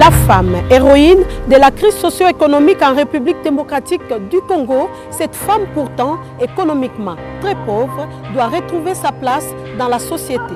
La femme, héroïne de la crise socio-économique en République démocratique du Congo, cette femme pourtant économiquement très pauvre doit retrouver sa place dans la société.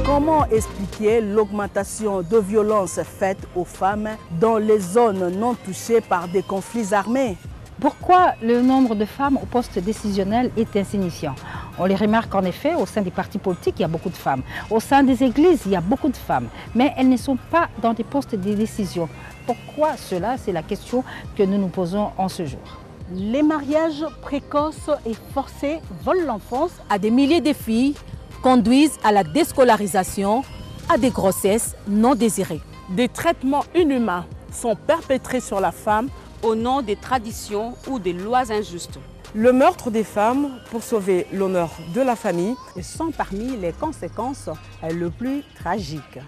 Comment expliquer l'augmentation de violences faites aux femmes dans les zones non touchées par des conflits armés? Pourquoi le nombre de femmes au poste décisionnel est insignifiant? On les remarque en effet, au sein des partis politiques, il y a beaucoup de femmes. Au sein des églises, il y a beaucoup de femmes. Mais elles ne sont pas dans des postes de décision. Pourquoi cela? C'est la question que nous nous posons en ce jour. Les mariages précoces et forcés volent l'enfance à des milliers de filles, conduisent à la déscolarisation, à des grossesses non désirées. Des traitements inhumains sont perpétrés sur la femme au nom des traditions ou des lois injustes. Le meurtre des femmes pour sauver l'honneur de la famille sont parmi les conséquences les plus tragiques.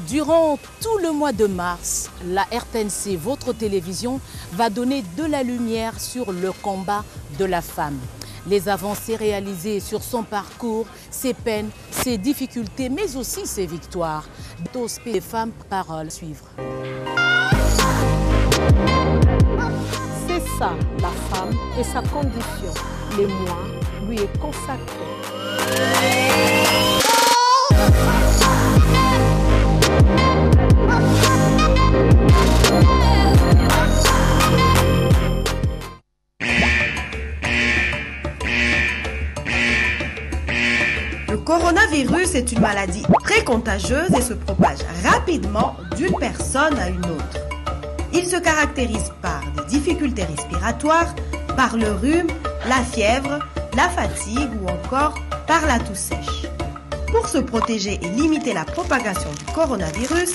Durant tout le mois de mars, la RTNC, votre télévision, va donner de la lumière sur le combat de la femme. Les avancées réalisées sur son parcours, ses peines, ses difficultés, mais aussi ses victoires. Des femmes, paroles suivre. C'est ça, la femme et sa condition. Les mois lui est consacré. Le coronavirus est une maladie très contagieuse et se propage rapidement d'une personne à une autre. Il se caractérise par des difficultés respiratoires, par le rhume, la fièvre, la fatigue ou encore par la toux sèche. Pour se protéger et limiter la propagation du coronavirus,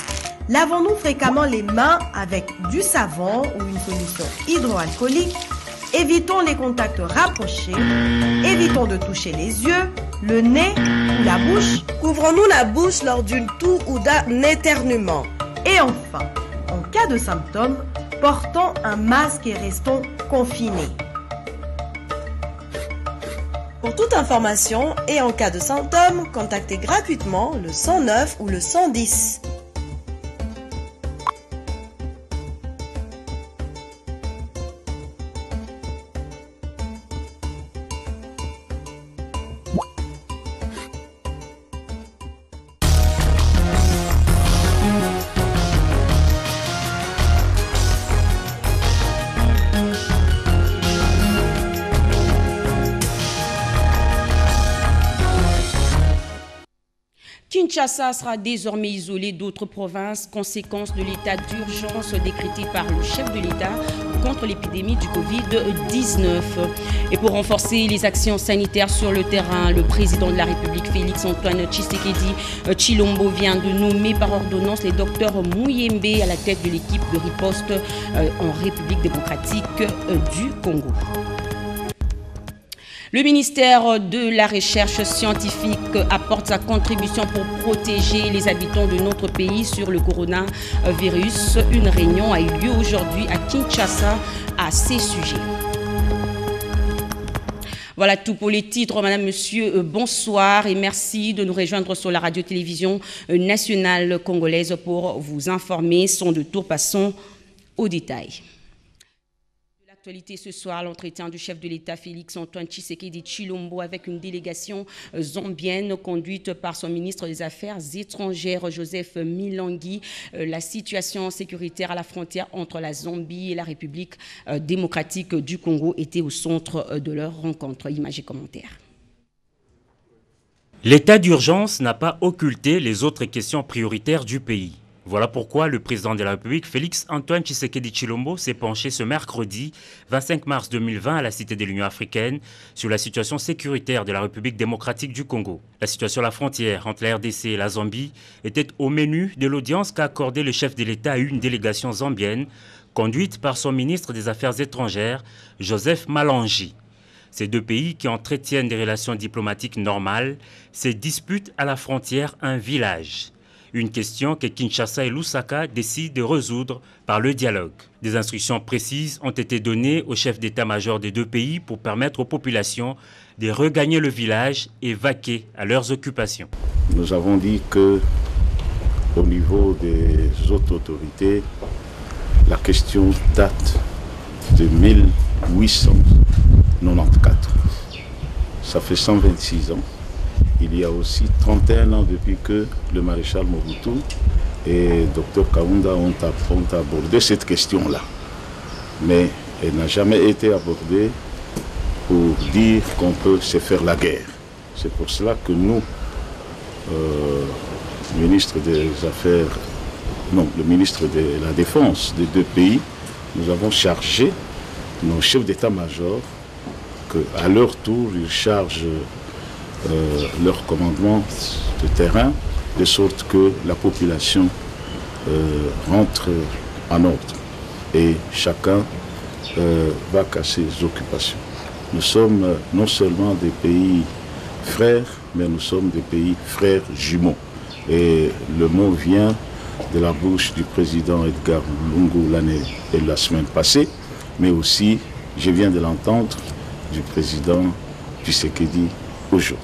lavons-nous fréquemment les mains avec du savon ou une solution hydroalcoolique. Évitons les contacts rapprochés, évitons de toucher les yeux, le nez ou la bouche. Couvrons-nous la bouche lors d'une toux ou d'un éternuement. Et enfin, en cas de symptômes, portons un masque et restons confinés. Pour toute information et en cas de symptômes, contactez gratuitement le 109 ou le 110. Kinshasa sera désormais isolé d'autres provinces, conséquence de l'état d'urgence décrété par le chef de l'État contre l'épidémie du Covid-19. Et pour renforcer les actions sanitaires sur le terrain, le président de la République, Félix-Antoine Tshisekedi Tshilombo, vient de nommer par ordonnance les docteurs Muyembe à la tête de l'équipe de riposte en République démocratique du Congo. Le ministère de la Recherche scientifique apporte sa contribution pour protéger les habitants de notre pays sur le coronavirus. Une réunion a eu lieu aujourd'hui à Kinshasa à ces sujets. Voilà tout pour les titres. Madame, monsieur, bonsoir et merci de nous rejoindre sur la radio-télévision nationale congolaise pour vous informer. Sans détour, passons aux détails. L'actualité ce soir, l'entretien du chef de l'État Félix-Antoine Tshisekedi Tshilombo avec une délégation zambienne conduite par son ministre des Affaires étrangères Joseph Milangui. La situation sécuritaire à la frontière entre la Zambie et la République démocratique du Congo était au centre de leur rencontre. Images et commentaires. L'état d'urgence n'a pas occulté les autres questions prioritaires du pays. Voilà pourquoi le président de la République, Félix-Antoine Tshisekedi Tshilombo, s'est penché ce mercredi 25 mars 2020 à la Cité de l'Union africaine sur la situation sécuritaire de la République démocratique du Congo. La situation à la frontière entre la RDC et la Zambie était au menu de l'audience qu'a accordé le chef de l'État à une délégation zambienne conduite par son ministre des Affaires étrangères, Joseph Milangui. Ces deux pays qui entretiennent des relations diplomatiques normales se disputent à la frontière un village. Une question que Kinshasa et Lusaka décident de résoudre par le dialogue. Des instructions précises ont été données aux chefs d'état-major des deux pays pour permettre aux populations de regagner le village et vaquer à leurs occupations. Nous avons dit que, au niveau des autres autorités, la question date de 1894. Ça fait 126 ans. Il y a aussi 31 ans depuis que le maréchal Mobutu et Dr Kaunda ont abordé cette question-là. Mais elle n'a jamais été abordée pour dire qu'on peut se faire la guerre. C'est pour cela que nous, le ministre des Affaires, non, le ministre de la Défense des deux pays, nous avons chargé nos chefs d'état-major qu'à leur tour, ils chargent leur commandement de terrain, de sorte que la population rentre en ordre et chacun va à ses occupations. Nous sommes non seulement des pays frères, mais nous sommes des pays frères jumeaux. Et le mot vient de la bouche du président Edgar Lungu la semaine passée, mais aussi, je viens de l'entendre, du président Tshisekedi aujourd'hui.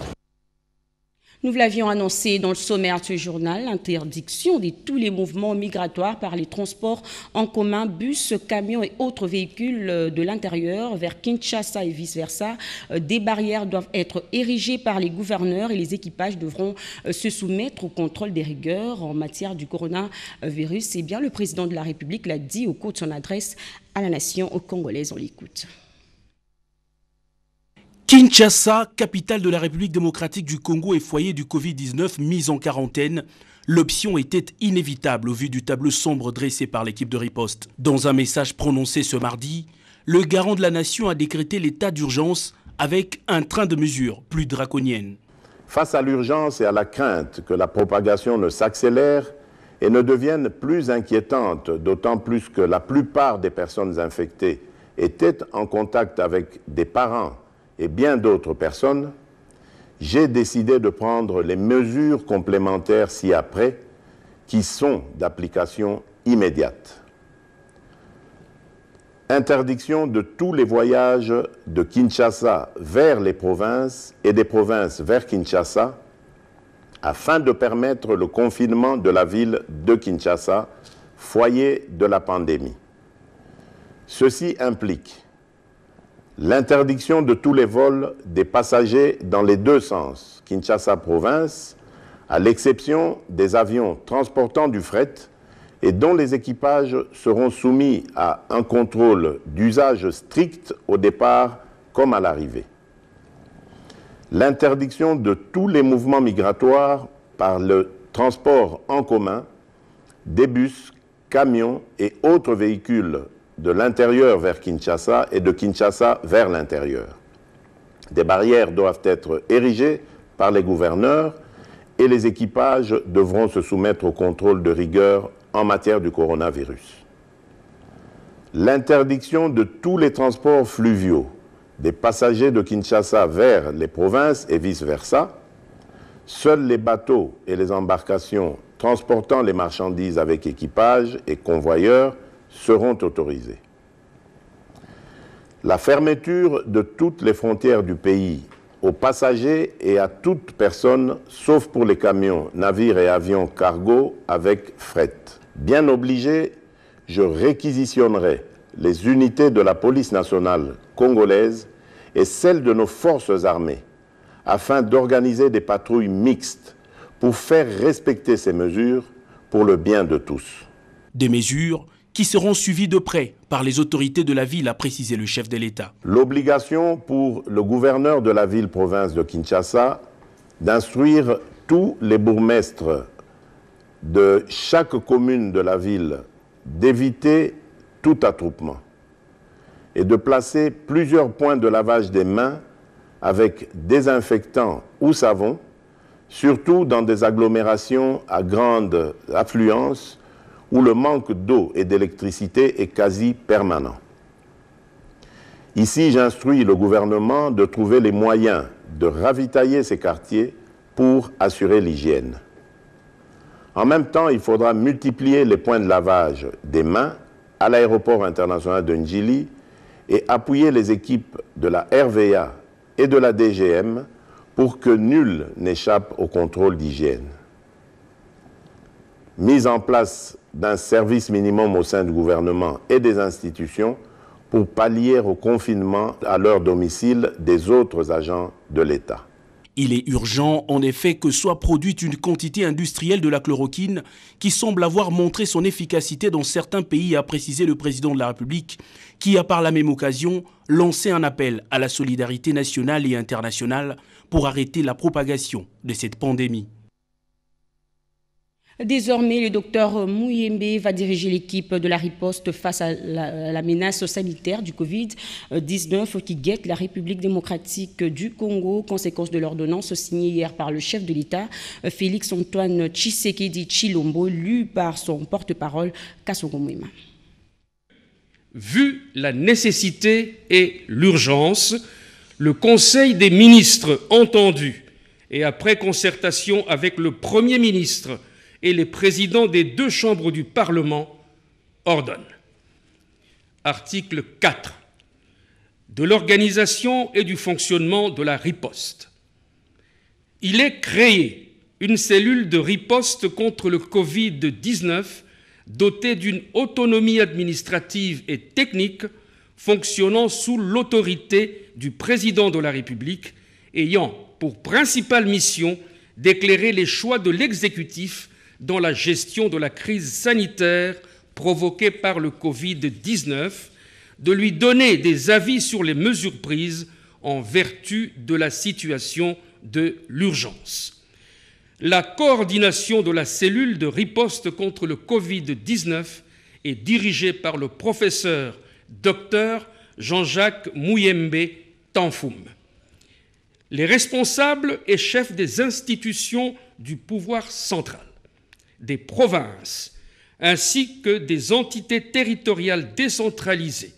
Nous vous l'avions annoncé dans le sommaire de ce journal, l'interdiction de tous les mouvements migratoires par les transports en commun, bus, camions et autres véhicules de l'intérieur vers Kinshasa et vice-versa. Des barrières doivent être érigées par les gouverneurs et les équipages devront se soumettre au contrôle des rigueurs en matière du coronavirus. Eh bien, le président de la République l'a dit au cours de son adresse à la nation congolaise. On l'écoute. Kinshasa, capitale de la République démocratique du Congo et foyer du Covid-19 mise en quarantaine, l'option était inévitable au vu du tableau sombre dressé par l'équipe de riposte. Dans un message prononcé ce mardi, le garant de la nation a décrété l'état d'urgence avec un train de mesures plus draconiennes. Face à l'urgence et à la crainte que la propagation ne s'accélère et ne devienne plus inquiétante, d'autant plus que la plupart des personnes infectées étaient en contact avec des parents et bien d'autres personnes, j'ai décidé de prendre les mesures complémentaires ci-après qui sont d'application immédiate. Interdiction de tous les voyages de Kinshasa vers les provinces et des provinces vers Kinshasa afin de permettre le confinement de la ville de Kinshasa, foyer de la pandémie. Ceci implique l'interdiction de tous les vols des passagers dans les deux sens, Kinshasa-Province, à l'exception des avions transportant du fret et dont les équipages seront soumis à un contrôle d'usage strict au départ comme à l'arrivée. L'interdiction de tous les mouvements migratoires par le transport en commun, des bus, camions et autres véhicules de l'intérieur vers Kinshasa et de Kinshasa vers l'intérieur. Des barrières doivent être érigées par les gouverneurs et les équipages devront se soumettre au contrôle de rigueur en matière du coronavirus. L'interdiction de tous les transports fluviaux des passagers de Kinshasa vers les provinces et vice-versa. Seuls les bateaux et les embarcations transportant les marchandises avec équipage et convoyeurs seront autorisés. La fermeture de toutes les frontières du pays aux passagers et à toute personne, sauf pour les camions, navires et avions cargo avec fret. Bien obligé, je réquisitionnerai les unités de la police nationale congolaise et celles de nos forces armées afin d'organiser des patrouilles mixtes pour faire respecter ces mesures pour le bien de tous. Des mesures qui seront suivis de près par les autorités de la ville, a précisé le chef de l'État. L'obligation pour le gouverneur de la ville-province de Kinshasa d'instruire tous les bourgmestres de chaque commune de la ville d'éviter tout attroupement et de placer plusieurs points de lavage des mains avec désinfectant ou savon, surtout dans des agglomérations à grande affluence où le manque d'eau et d'électricité est quasi permanent. Ici, j'instruis le gouvernement de trouver les moyens de ravitailler ces quartiers pour assurer l'hygiène. En même temps, il faudra multiplier les points de lavage des mains à l'aéroport international de Ndjili et appuyer les équipes de la RVA et de la DGM pour que nul n'échappe au contrôle d'hygiène. Mise en place d'un service minimum au sein du gouvernement et des institutions pour pallier au confinement à leur domicile des autres agents de l'État. Il est urgent, en effet, que soit produite une quantité industrielle de la chloroquine qui semble avoir montré son efficacité dans certains pays, a précisé le président de la République, qui a par la même occasion lancé un appel à la solidarité nationale et internationale pour arrêter la propagation de cette pandémie. Désormais, le docteur Muyembe va diriger l'équipe de la riposte face à la menace sanitaire du Covid-19 qui guette la République démocratique du Congo, conséquence de l'ordonnance signée hier par le chef de l'État, Félix Antoine Tshisekedi Tshilombo, lu par son porte-parole, Kasongo Mwema. Vu la nécessité et l'urgence, le Conseil des ministres entendu et après concertation avec le Premier ministre et les présidents des deux chambres du Parlement ordonnent. Article 4 de l'organisation et du fonctionnement de la riposte. Il est créé une cellule de riposte contre le Covid-19 dotée d'une autonomie administrative et technique fonctionnant sous l'autorité du président de la République, ayant pour principale mission d'éclairer les choix de l'exécutif dans la gestion de la crise sanitaire provoquée par le Covid-19, de lui donner des avis sur les mesures prises en vertu de la situation de l'urgence. La coordination de la cellule de riposte contre le Covid-19 est dirigée par le professeur Dr Jean-Jacques Muyembe Tanfoum. Les responsables et chefs des institutions du pouvoir central, des provinces, ainsi que des entités territoriales décentralisées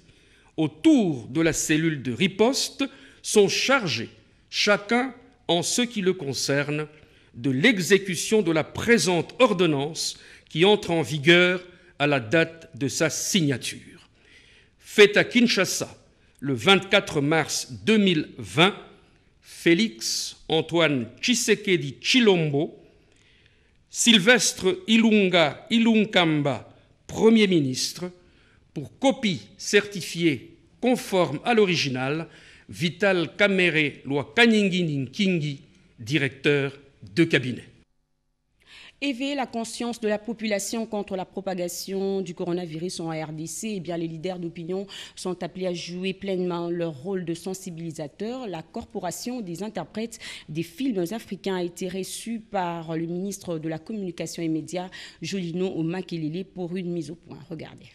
autour de la cellule de riposte sont chargés, chacun en ce qui le concerne, de l'exécution de la présente ordonnance qui entre en vigueur à la date de sa signature. Faite à Kinshasa le 24 mars 2020, Félix Antoine Tshisekedi Tshilombo, Sylvestre Ilunga Ilunkamba, Premier ministre, pour copie certifiée conforme à l'original, Vital Kamere Loi Kanyingini Nkingi, directeur de cabinet. Éveiller la conscience de la population contre la propagation du coronavirus en RDC, eh bien, les leaders d'opinion sont appelés à jouer pleinement leur rôle de sensibilisateur. La Corporation des interprètes des films africains a été reçue par le ministre de la Communication et Médias, Jolino Makelele, pour une mise au point. Regardez.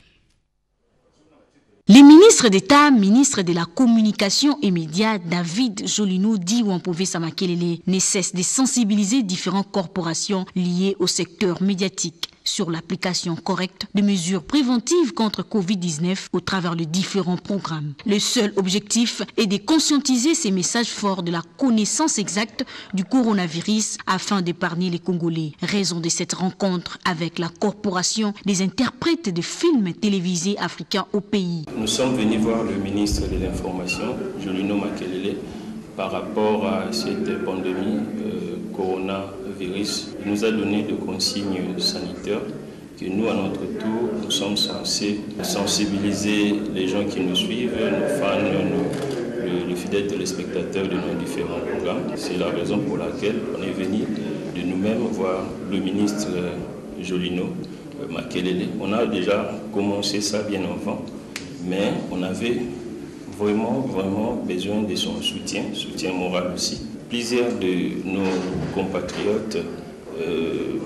Les ministres d'État, ministre de la Communication et Médias, David Jolino Diwampové Makelele, ne cessent de sensibiliser différentes corporations liées au secteur médiatique sur l'application correcte de mesures préventives contre Covid-19 au travers de différents programmes. Le seul objectif est de conscientiser ces messages forts de la connaissance exacte du coronavirus afin d'épargner les Congolais. Raison de cette rencontre avec la Corporation des interprètes de films télévisés africains au pays. Nous sommes venus voir le ministre de l'Information, Jolino Makelele, par rapport à cette pandémie coronavirus. Il nous a donné des consignes sanitaires que nous, à notre tour, nous sommes censés sensibiliser les gens qui nous suivent, nos fans, les fidèles téléspectateurs de nos différents programmes. C'est la raison pour laquelle on est venu de nous-mêmes voir le ministre Jolino Makelele. On a déjà commencé ça bien avant, mais on avait vraiment besoin de son soutien moral aussi. Plusieurs de nos compatriotes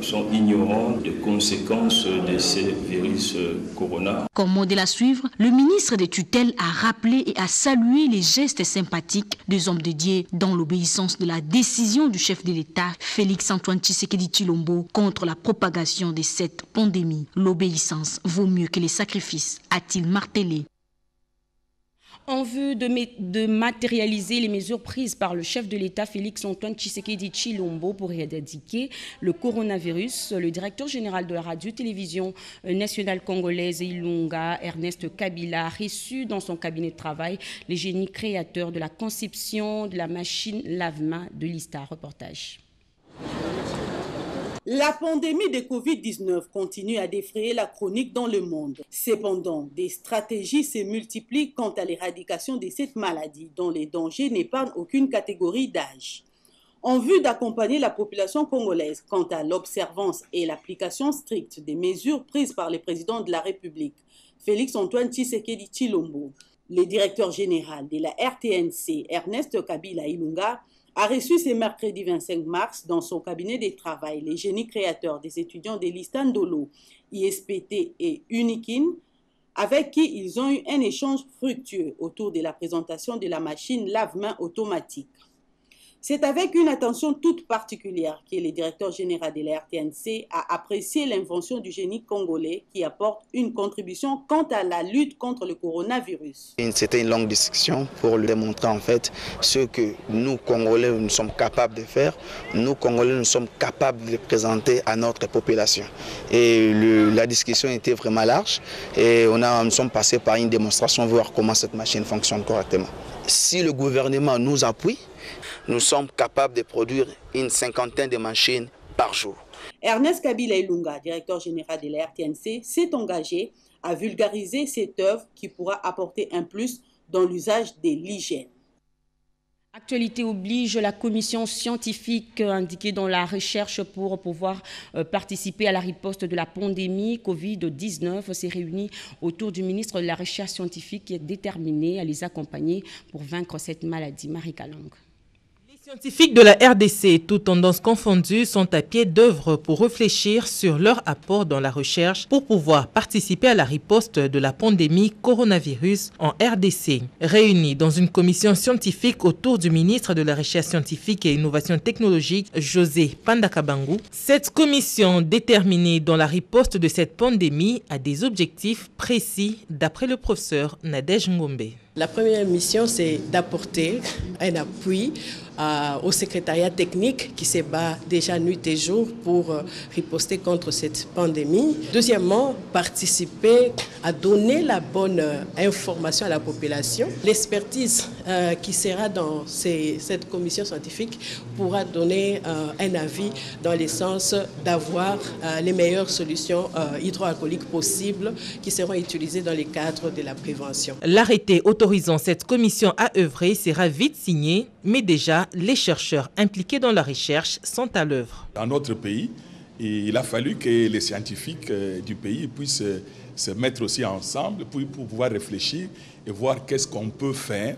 sont ignorants des conséquences de ces virus corona. Comme modèle à suivre, le ministre des tutelles a rappelé et a salué les gestes sympathiques des hommes de Dieu dans l'obéissance de la décision du chef de l'État, Félix Antoine Tshisekedi Tshilombo, contre la propagation de cette pandémie. L'obéissance vaut mieux que les sacrifices, a-t-il martelé. En vue de matérialiser les mesures prises par le chef de l'État Félix-Antoine Tshisekedi Tshilombo pour éradiquer le coronavirus, le directeur général de la radio-télévision nationale congolaise Ilunga, Ernest Kabila, a reçu dans son cabinet de travail les génies créateurs de la conception de la machine lave-mains de l'ISTA. Reportage. La pandémie de Covid-19 continue à défrayer la chronique dans le monde. Cependant, des stratégies se multiplient quant à l'éradication de cette maladie, dont les dangers n'épargnent aucune catégorie d'âge. En vue d'accompagner la population congolaise quant à l'observance et l'application stricte des mesures prises par le président de la République, Félix-Antoine Tshisekedi Tshilombo, le directeur général de la RTNC, Ernest Kabila Ilunga, a reçu ce mercredi 25 mars dans son cabinet de travail les génies créateurs des étudiants de l'Istandolo, ISPT et Unikin, avec qui ils ont eu un échange fructueux autour de la présentation de la machine lave-mains automatique. C'est avec une attention toute particulière que le directeur général de la RTNC a apprécié l'invention du génie congolais qui apporte une contribution quant à la lutte contre le coronavirus. C'était une longue discussion pour lui démontrer en fait ce que nous Congolais nous sommes capables de faire. Nous Congolais nous sommes capables de présenter à notre population. Et la discussion était vraiment large et nous sommes passés par une démonstration voir comment cette machine fonctionne correctement. Si le gouvernement nous appuie, nous sommes capables de produire une 50aine de machines par jour. Ernest Kabila Ilunga, directeur général de la RTNC, s'est engagé à vulgariser cette œuvre qui pourra apporter un plus dans l'usage de l'hygiène. Actualité oblige, la commission scientifique indiquée dans la recherche pour pouvoir participer à la riposte de la pandémie Covid-19 s'est réunie autour du ministre de la Recherche scientifique qui est déterminé à les accompagner pour vaincre cette maladie. Marie Kalang. Les scientifiques de la RDC, toutes tendances confondues, sont à pied d'œuvre pour réfléchir sur leur apport dans la recherche pour pouvoir participer à la riposte de la pandémie coronavirus en RDC. Réunis dans une commission scientifique autour du ministre de la Recherche scientifique et innovation technologique, José Pandakabangu, cette commission déterminée dans la riposte de cette pandémie a des objectifs précis d'après le professeur Nadège Ngombe. La première mission, c'est d'apporter un appui au secrétariat technique qui se bat déjà nuit et jour pour riposter contre cette pandémie. Deuxièmement, participer à donner la bonne information à la population. L'expertise qui sera dans cette commission scientifique pourra donner un avis dans le sens d'avoir les meilleures solutions hydroalcooliques possibles qui seront utilisées dans le cadre de la prévention. L'arrêté autorisant cette commission à œuvrer sera vite signé, mais déjà les chercheurs impliqués dans la recherche sont à l'œuvre. Dans notre pays, il a fallu que les scientifiques du pays puissent se mettre aussi ensemble pour pouvoir réfléchir et voir qu'est-ce qu'on peut faire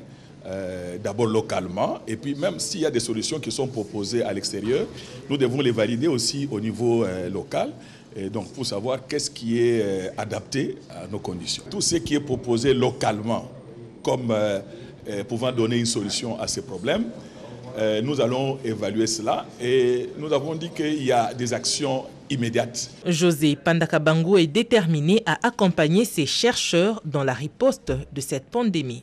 d'abord localement, et puis même s'il y a des solutions qui sont proposées à l'extérieur, nous devons les valider aussi au niveau local. Et donc pour savoir qu'est-ce qui est adapté à nos conditions. Tout ce qui est proposé localement comme pouvant donner une solution à ces problèmes, nous allons évaluer cela et nous avons dit qu'il y a des actions immédiates. José Pandakabangu est déterminé à accompagner ses chercheurs dans la riposte de cette pandémie.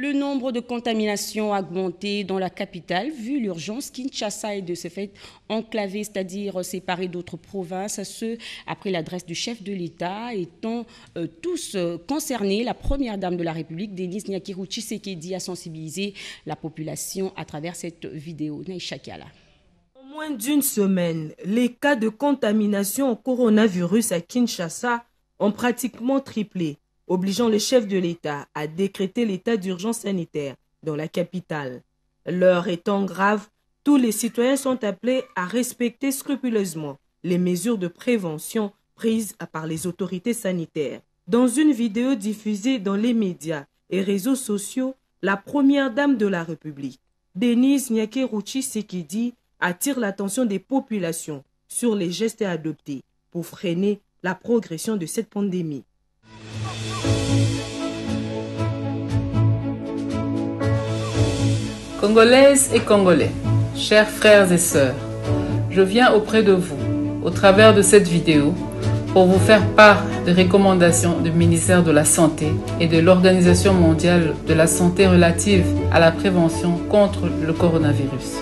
Le nombre de contaminations a augmenté dans la capitale, vu l'urgence. Kinshasa est de ce fait enclavée, c'est-à-dire séparée d'autres provinces, ce après l'adresse du chef de l'État, étant tous concernés. La première dame de la République, Denise Nyakeru Tshisekedi, a sensibilisé la population à travers cette vidéo. Naïcha Kiala. En moins d'une semaine, les cas de contamination au coronavirus à Kinshasa ont pratiquement triplé, obligeant le chef de l'État à décréter l'état d'urgence sanitaire dans la capitale. L'heure étant grave, tous les citoyens sont appelés à respecter scrupuleusement les mesures de prévention prises par les autorités sanitaires. Dans une vidéo diffusée dans les médias et réseaux sociaux, la première dame de la République, Denise Nyakeru Tshisekedi, attire l'attention des populations sur les gestes à adopter pour freiner la progression de cette pandémie. Congolaises et Congolais, Chers frères et sœurs, je viens auprès de vous, au travers de cette vidéo, pour vous faire part des recommandations du ministère de la Santé et de l'Organisation mondiale de la santé relatives à la prévention contre le coronavirus.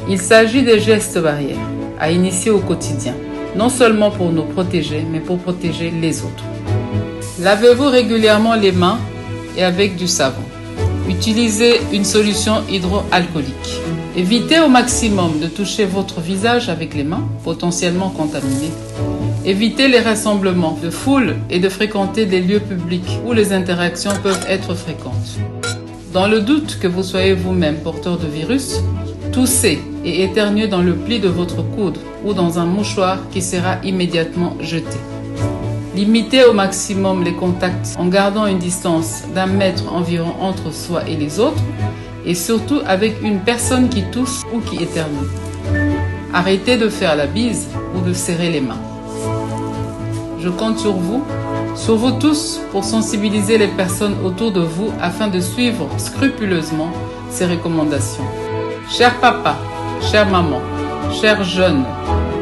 Il s'agit des gestes barrières à initier au quotidien, non seulement pour nous protéger, mais pour protéger les autres. Lavez-vous régulièrement les mains et avec du savon. Utilisez une solution hydroalcoolique. Évitez au maximum de toucher votre visage avec les mains, potentiellement contaminées. Évitez les rassemblements de foule et de fréquenter des lieux publics où les interactions peuvent être fréquentes. Dans le doute que vous soyez vous-même porteur de virus, toussez et éternuez dans le pli de votre coude ou dans un mouchoir qui sera immédiatement jeté. Limitez au maximum les contacts en gardant une distance d'1 mètre environ entre soi et les autres et surtout avec une personne qui tousse ou qui éternue. Arrêtez de faire la bise ou de serrer les mains. Je compte sur vous tous, pour sensibiliser les personnes autour de vous afin de suivre scrupuleusement ces recommandations. Chers papas, chères mamans, chers jeunes,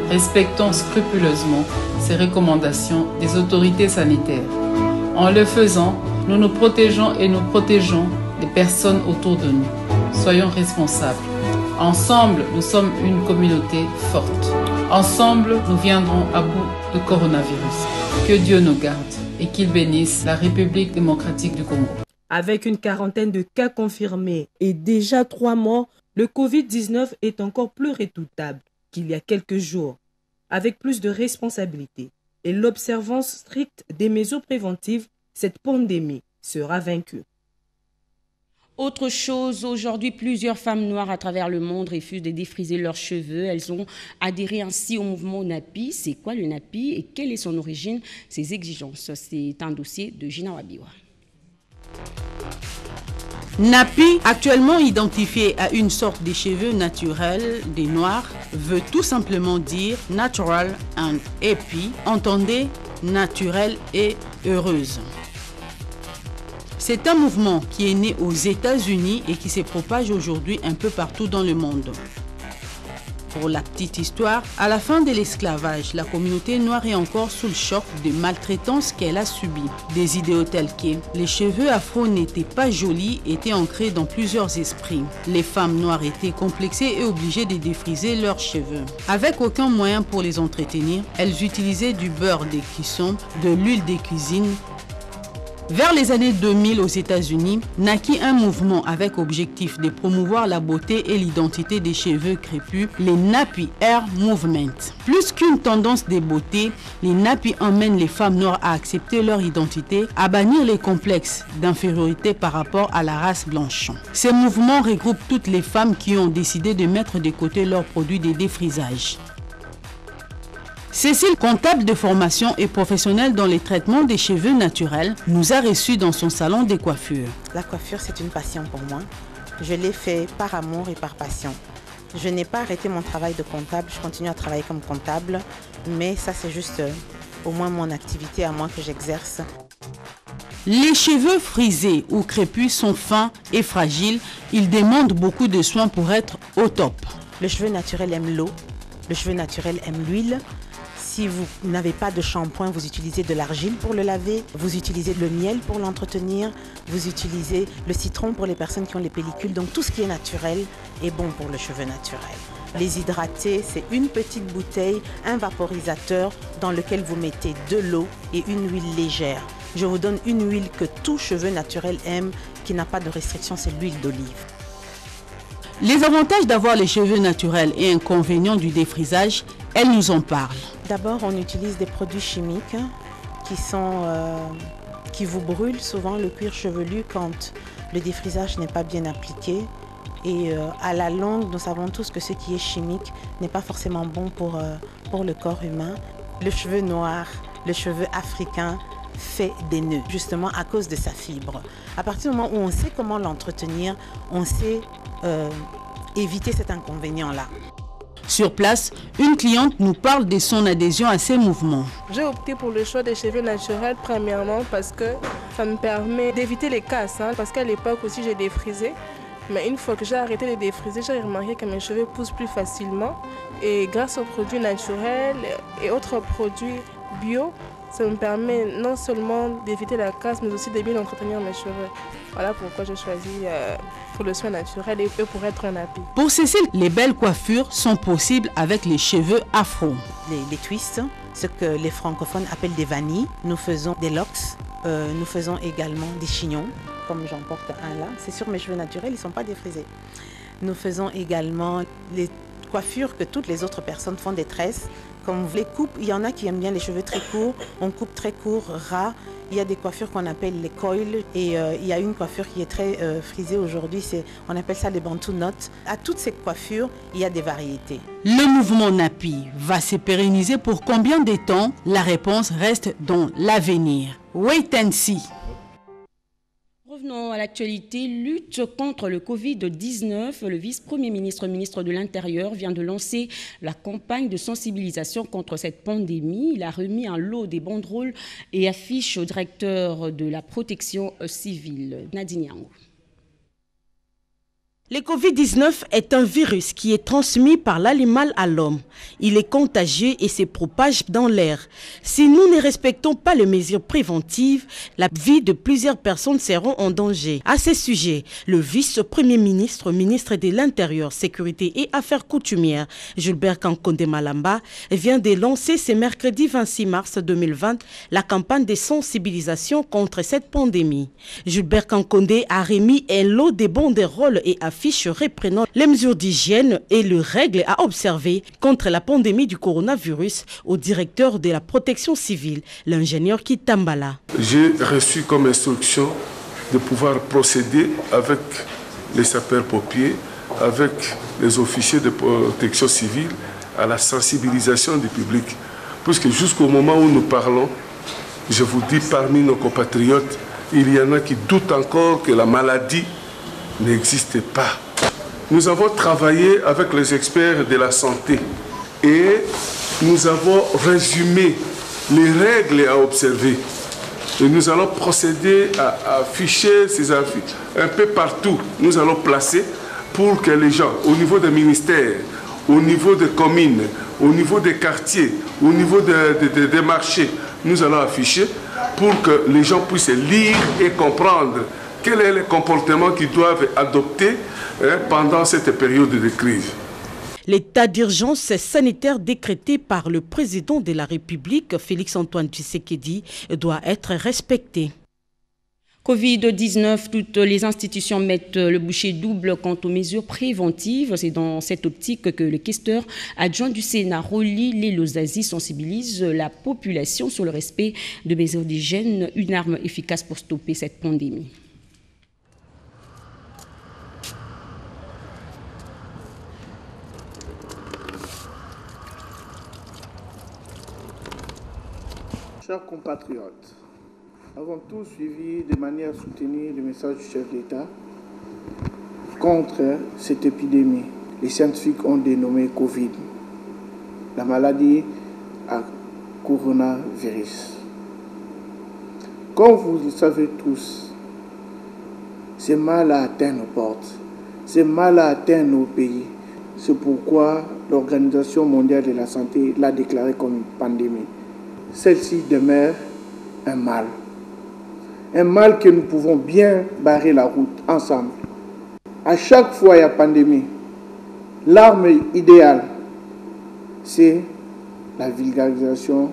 respectons scrupuleusement ces recommandations des autorités sanitaires. En le faisant, nous nous protégeons et nous protégeons les personnes autour de nous. Soyons responsables. Ensemble, nous sommes une communauté forte. Ensemble, nous viendrons à bout du coronavirus. Que Dieu nous garde et qu'il bénisse la République démocratique du Congo. Avec une quarantaine de cas confirmés et déjà 3 morts, le Covid-19 est encore plus redoutable qu'il y a quelques jours. Avec plus de responsabilités et l'observance stricte des mesures préventives, cette pandémie sera vaincue. Autre chose, aujourd'hui, plusieurs femmes noires à travers le monde refusent de défriser leurs cheveux. Elles ont adhéré ainsi au mouvement NAPI. C'est quoi le NAPI et quelle est son origine, ses exigences? C'est un dossier de Gina Wabiwa. NAPI, actuellement identifié à une sorte de cheveux naturels des Noirs, veut tout simplement dire Natural and Happy, entendez naturelle et heureuse. C'est un mouvement qui est né aux États-Unis et qui se propage aujourd'hui un peu partout dans le monde. Pour la petite histoire, à la fin de l'esclavage, la communauté noire est encore sous le choc des maltraitances qu'elle a subies. Des idéaux tels que les cheveux afro n'étaient pas jolis étaient ancrés dans plusieurs esprits. Les femmes noires étaient complexées et obligées de défriser leurs cheveux. Avec aucun moyen pour les entretenir, elles utilisaient du beurre de cuisson, de l'huile de cuisine. Vers les années 2000 aux États-Unis, naquit un mouvement avec objectif de promouvoir la beauté et l'identité des cheveux crépus, les Nappy Hair Movement. Plus qu'une tendance de beauté, les Nappy emmènent les femmes noires à accepter leur identité, à bannir les complexes d'infériorité par rapport à la race blanche. Ces mouvements regroupent toutes les femmes qui ont décidé de mettre de côté leurs produits de défrisage. Cécile, comptable de formation et professionnelle dans les traitements des cheveux naturels, nous a reçus dans son salon de coiffure. La coiffure, c'est une passion pour moi. Je l'ai fait par amour et par passion. Je n'ai pas arrêté mon travail de comptable, je continue à travailler comme comptable, mais ça c'est juste au moins mon activité à moi que j'exerce. Les cheveux frisés ou crépus sont fins et fragiles, ils demandent beaucoup de soins pour être au top. Le cheveu naturel aime l'eau, le cheveu naturel aime l'huile. Si vous n'avez pas de shampoing, vous utilisez de l'argile pour le laver, vous utilisez le miel pour l'entretenir, vous utilisez le citron pour les personnes qui ont les pellicules. Donc tout ce qui est naturel est bon pour le cheveu naturel. Les hydrater, c'est une petite bouteille, un vaporisateur dans lequel vous mettez de l'eau et une huile légère. Je vous donne une huile que tout cheveu naturel aime, qui n'a pas de restriction, c'est l'huile d'olive. Les avantages d'avoir les cheveux naturels et inconvénients du défrisage, elle nous en parle. D'abord, on utilise des produits chimiques qui vous brûlent souvent le cuir chevelu quand le défrisage n'est pas bien appliqué. Et à la longue, nous savons tous que ce qui est chimique n'est pas forcément bon pour le corps humain. Le cheveu noir, le cheveu africain fait des nœuds, justement à cause de sa fibre. À partir du moment où on sait comment l'entretenir, on sait éviter cet inconvénient-là. Sur place, une cliente nous parle de son adhésion à ces mouvements. J'ai opté pour le choix des cheveux naturels, premièrement parce que ça me permet d'éviter les casses. Parce qu'à l'époque aussi, j'ai défrisé. Mais une fois que j'ai arrêté de défriser, j'ai remarqué que mes cheveux poussent plus facilement. Et grâce aux produits naturels et autres produits bio, ça me permet non seulement d'éviter la casse, mais aussi de bien entretenir mes cheveux. Voilà pourquoi j'ai choisi pour le soin naturel et pour être un nappy. Pour Cécile, les belles coiffures sont possibles avec les cheveux afro. Les twists, ce que les francophones appellent des vanilles. Nous faisons des locks, nous faisons également des chignons, comme j'en porte un là. C'est sur mes cheveux naturels, ils ne sont pas défrisés. Nous faisons également les coiffures que toutes les autres personnes font, des tresses. Comme les coupes, il y en a qui aiment bien les cheveux très courts, on coupe très court, ras. Il y a des coiffures qu'on appelle les coils et il y a une coiffure qui est très frisée aujourd'hui, on appelle ça des bantu knots. À toutes ces coiffures, il y a des variétés. Le mouvement nappy va se pérenniser pour combien de temps? La réponse reste dans l'avenir. Wait and see. Revenons à l'actualité. Lutte contre le Covid-19. Le vice-premier ministre de l'Intérieur vient de lancer la campagne de sensibilisation contre cette pandémie. Il a remis un lot des banderoles et affiches au directeur de la protection civile, Nadine Yango. Le Covid-19 est un virus qui est transmis par l'animal à l'homme. Il est contagieux et se propage dans l'air. Si nous ne respectons pas les mesures préventives, la vie de plusieurs personnes sera en danger. À ce sujet, le vice-premier ministre de l'Intérieur, Sécurité et Affaires coutumières, Gilbert Kankonde Malamba, vient de lancer ce mercredi 26 mars 2020 la campagne de sensibilisation contre cette pandémie. Gilbert Kankonde a remis un lot de banderoles et affiches reprenant les mesures d'hygiène et les règles à observer contre la pandémie du coronavirus au directeur de la protection civile, l'ingénieur Kitambala. J'ai reçu comme instruction de pouvoir procéder avec les sapeurs-pompiers, avec les officiers de protection civile à la sensibilisation du public. Puisque jusqu'au moment où nous parlons, je vous dis, parmi nos compatriotes, il y en a qui doutent encore que la maladie n'existe pas. Nous avons travaillé avec les experts de la santé et nous avons résumé les règles à observer. Et nous allons procéder à afficher ces affiches un peu partout. Nous allons placer pour que les gens, au niveau des ministères, au niveau des communes, au niveau des quartiers, au niveau des marchés, nous allons afficher pour que les gens puissent lire et comprendre quel est le comportement qu'ils doivent adopter pendant cette période de crise. L'état d'urgence sanitaire décrété par le président de la République, Félix-Antoine Tshisekedi, doit être respecté. Covid-19, toutes les institutions mettent le boucher double quant aux mesures préventives. C'est dans cette optique que le questeur adjoint du Sénat, Roli Lelozazi, sensibilise la population sur le respect de mesures d'hygiène, une arme efficace pour stopper cette pandémie. Chers compatriotes, avons tous suivi de manière soutenue le message du chef d'État contre cette épidémie. Les scientifiques ont dénommé Covid, la maladie à coronavirus. Comme vous le savez tous, ce mal a atteint nos portes, ce mal a atteint nos pays. C'est pourquoi l'Organisation mondiale de la santé l'a déclaré comme une pandémie. Celle-ci demeure un mal que nous pouvons bien barrer la route ensemble. À chaque fois il y a pandémie, l'arme idéale, c'est la vulgarisation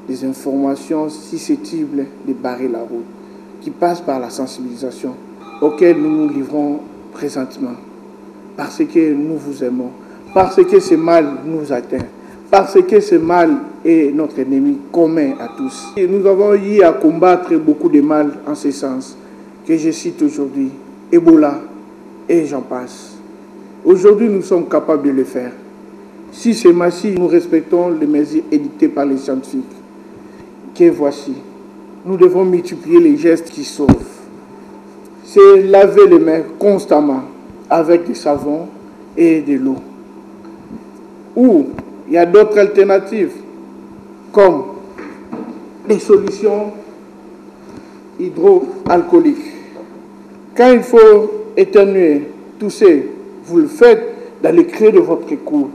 des informations susceptibles de barrer la route, qui passe par la sensibilisation, auquel nous nous livrons présentement, parce que nous vous aimons, parce que ce mal nous atteint, parce que ce mal est notre ennemi commun à tous. Et nous avons eu à combattre beaucoup de mal en ce sens, que je cite aujourd'hui, Ebola, et j'en passe. Aujourd'hui, nous sommes capables de le faire. Si c'est massif, nous respectons les mesures édictées par les scientifiques. Que voici, nous devons multiplier les gestes qui sauvent. C'est laver les mains constamment avec du savon et de l'eau. Ou il y a d'autres alternatives, comme les solutions hydroalcooliques. Quand il faut éternuez, toussez, vous le faites dans les creux de votre cou,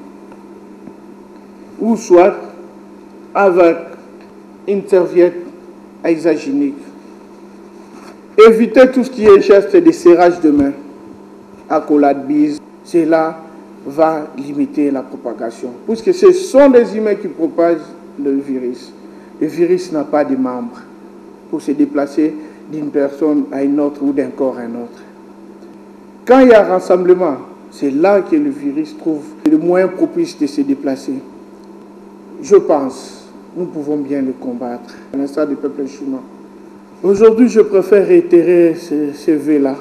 ou soit avec une serviette hygiénique. Évitez tout ce qui est geste de serrage de main, accolade, bise. Cela va limiter la propagation, puisque ce sont des humains qui propagent le virus. Le virus n'a pas de membres pour se déplacer d'une personne à une autre ou d'un corps à un autre. Quand il y a rassemblement, c'est là que le virus trouve le moyen propice de se déplacer. Je pense, nous pouvons bien le combattre, à l'instar du peuple chinois. Aujourd'hui, je préfère réitérer ce vœu-là,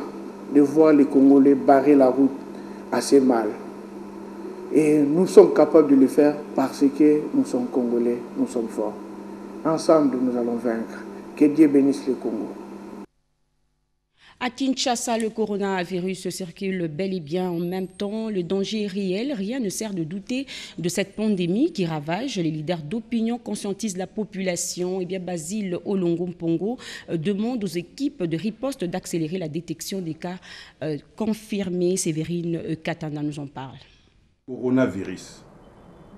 de voir les Congolais barrer la route assez mal. Et nous sommes capables de le faire parce que nous sommes Congolais, nous sommes forts. Ensemble, nous allons vaincre. Que Dieu bénisse le Congo. À Kinshasa, le coronavirus circule bel et bien en même temps. Le danger est réel. Rien ne sert de douter de cette pandémie qui ravage. Les leaders d'opinion conscientisent la population. Eh bien, Basile Olongo-Mpongo demande aux équipes de riposte d'accélérer la détection des cas confirmés. Séverine Katana nous en parle. Coronavirus,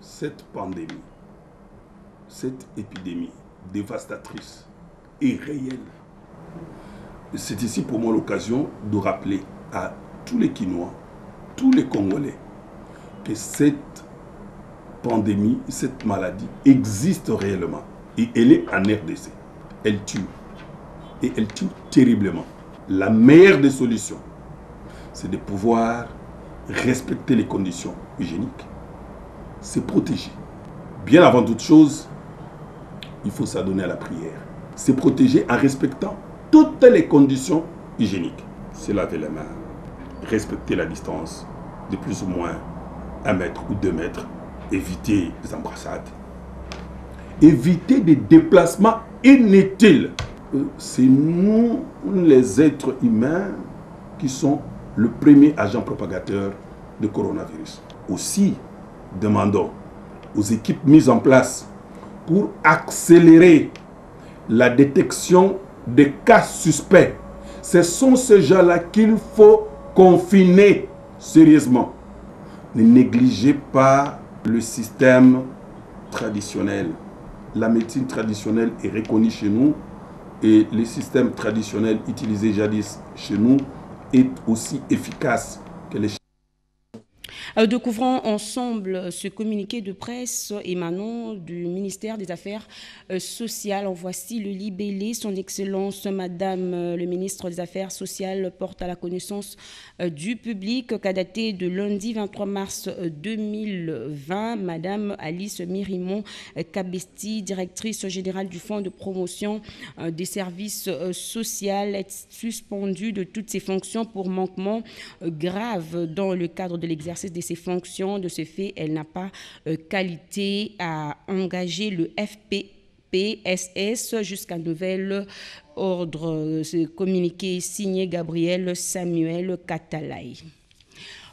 cette pandémie, cette épidémie dévastatrice est réelle. C'est ici pour moi l'occasion de rappeler à tous les Kinois, tous les Congolais, que cette pandémie, cette maladie existe réellement. Et elle est en RDC. Elle tue. Et elle tue terriblement. La meilleure des solutions, c'est de pouvoir respecter les conditions hygiéniques, se protéger. Bien avant toute chose, il faut s'adonner à la prière. Se protéger en respectant toutes les conditions hygiéniques. Se laver les mains, respecter la distance de plus ou moins 1 mètre ou 2 mètres, éviter les embrassades, éviter des déplacements inutiles. C'est nous, les êtres humains, qui sont le premier agent propagateur de coronavirus. Aussi, demandons aux équipes mises en place pour accélérer la détection des cas suspects. Ce sont ces gens-là qu'il faut confiner sérieusement. Ne négligez pas le système traditionnel. La médecine traditionnelle est reconnue chez nous et le système traditionnel utilisé jadis chez nous est aussi efficace que les... Découvrons ensemble ce communiqué de presse émanant du ministère des Affaires sociales. En voici le libellé. Son Excellence, Madame le ministre des Affaires sociales, porte à la connaissance du public qu'a daté de lundi 23 mars 2020, Madame Alice Mirimon Kabesti, directrice générale du Fonds de promotion des services sociaux, est suspendue de toutes ses fonctions pour manquement grave dans le cadre de l'exercice de ses fonctions. De ce fait, elle n'a pas qualité à engager le FPPSS jusqu'à nouvel ordre. Ce communiqué signé Gabriel Samuel Katalaï.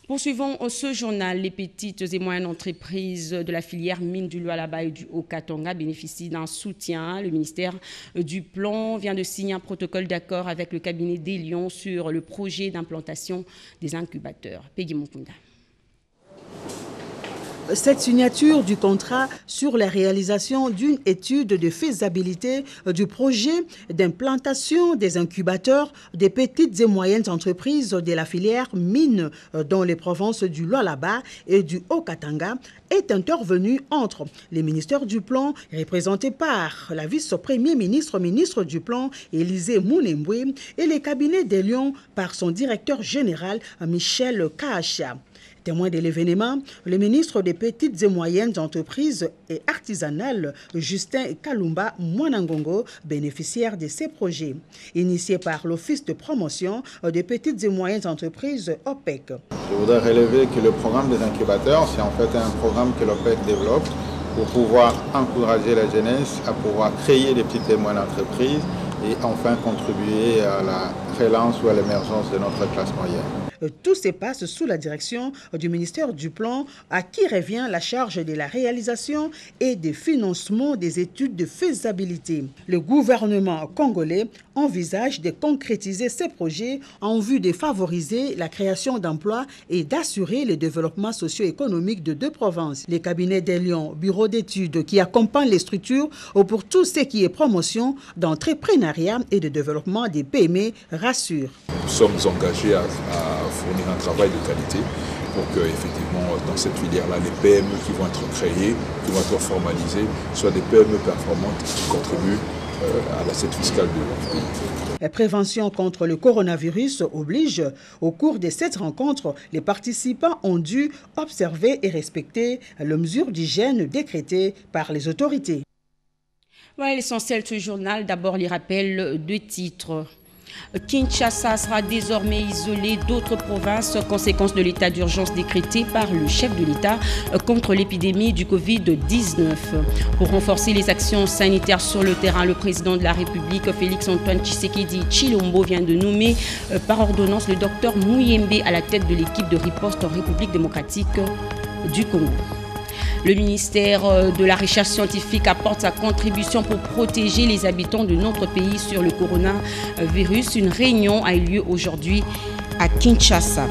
Poursuivons ce journal. Les petites et moyennes entreprises de la filière mine du Lualaba et du Haut-Katanga bénéficient d'un soutien. Le ministère du Plan vient de signer un protocole d'accord avec le cabinet d'Elion sur le projet d'implantation des incubateurs. Peggy Mukunda. Cette signature du contrat sur la réalisation d'une étude de faisabilité du projet d'implantation des incubateurs des petites et moyennes entreprises de la filière mine dans les provinces du Lualaba et du Haut-Katanga est intervenue entre les ministères du Plan, représentés par la vice-premier ministre du Plan, Élisée Mounembwe, et les cabinets d'Elion par son directeur général, Michel Kacha. Témoin de l'événement, le ministre des Petites et Moyennes Entreprises et Artisanales, Justin Kalumba Mwanangongo, bénéficiaire de ces projets. Initié par l'Office de promotion des Petites et Moyennes Entreprises, OPEC. Je voudrais relever que le programme des incubateurs, c'est en fait un programme que l'OPEC développe pour pouvoir encourager la jeunesse à pouvoir créer des petites et moyennes entreprises et enfin contribuer à la l'excellence ou à l'émergence de notre classe moyenne. Tout se passe sous la direction du ministère du Plan, à qui revient la charge de la réalisation et du financement des études de faisabilité. Le gouvernement congolais envisage de concrétiser ces projets en vue de favoriser la création d'emplois et d'assurer le développement socio-économique de deux provinces. Les cabinets des Lions, bureaux d'études qui accompagnent les structures pour tout ce qui est promotion d'entrepreneuriat et de développement des PME rassurent. Nous sommes engagés à fournir un travail de qualité pour que, effectivement, dans cette filière-là, les PME qui vont être créées, qui vont être formalisées, soient des PME performantes qui contribuent à l'assiette fiscale du pays. La prévention contre le coronavirus oblige. Au cours de cette rencontre, les participants ont dû observer et respecter les mesures d'hygiène décrétées par les autorités. Voilà l'essentiel de ce journal. D'abord, les rappels de titres. Kinshasa sera désormais isolé d'autres provinces, conséquence de l'état d'urgence décrété par le chef de l'État contre l'épidémie du Covid-19. Pour renforcer les actions sanitaires sur le terrain, le président de la République, Félix-Antoine Tshisekedi Tshilombo, vient de nommer par ordonnance le docteur Muyembe à la tête de l'équipe de riposte en République démocratique du Congo. Le ministère de la Recherche scientifique apporte sa contribution pour protéger les habitants de notre pays sur le coronavirus. Une réunion a eu lieu aujourd'hui à Kinshasa.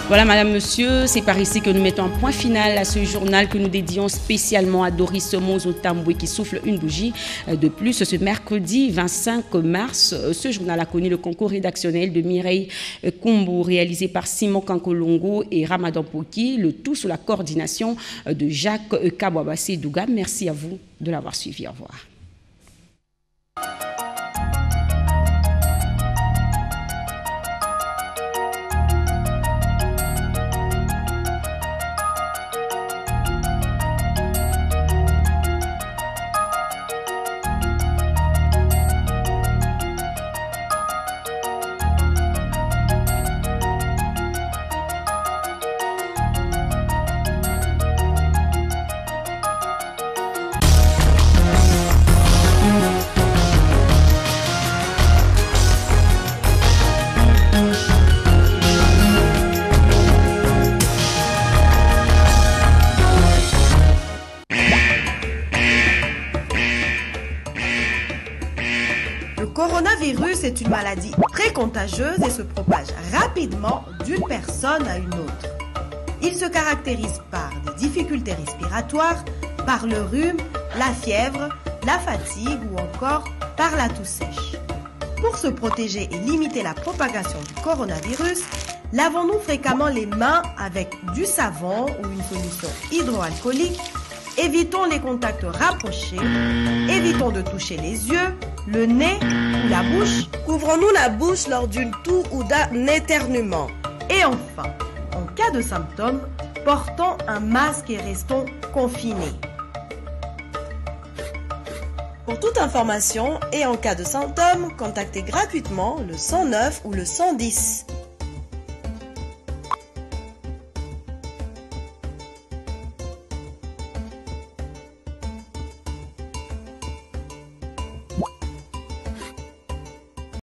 Voilà, madame, monsieur, c'est par ici que nous mettons un point final à ce journal que nous dédions spécialement à Doris Mozo Tamboué qui souffle une bougie de plus ce mercredi 25 mars. Ce journal a connu le concours rédactionnel de Mireille Kombo réalisé par Simon Kankolongo et Ramadan Poki, le tout sous la coordination de Jacques Kabouabassi Douga. Merci à vous de l'avoir suivi. Au revoir. C'est une maladie très contagieuse et se propage rapidement d'une personne à une autre. Il se caractérise par des difficultés respiratoires, par le rhume, la fièvre, la fatigue ou encore par la toux sèche. Pour se protéger et limiter la propagation du coronavirus, lavons-nous fréquemment les mains avec du savon ou une solution hydroalcoolique. Évitons les contacts rapprochés, évitons de toucher les yeux, le nez ou la bouche. Couvrons-nous la bouche lors d'une toux ou d'un éternuement. Et enfin, en cas de symptômes, portons un masque et restons confinés. Pour toute information et en cas de symptômes, contactez gratuitement le 109 ou le 110.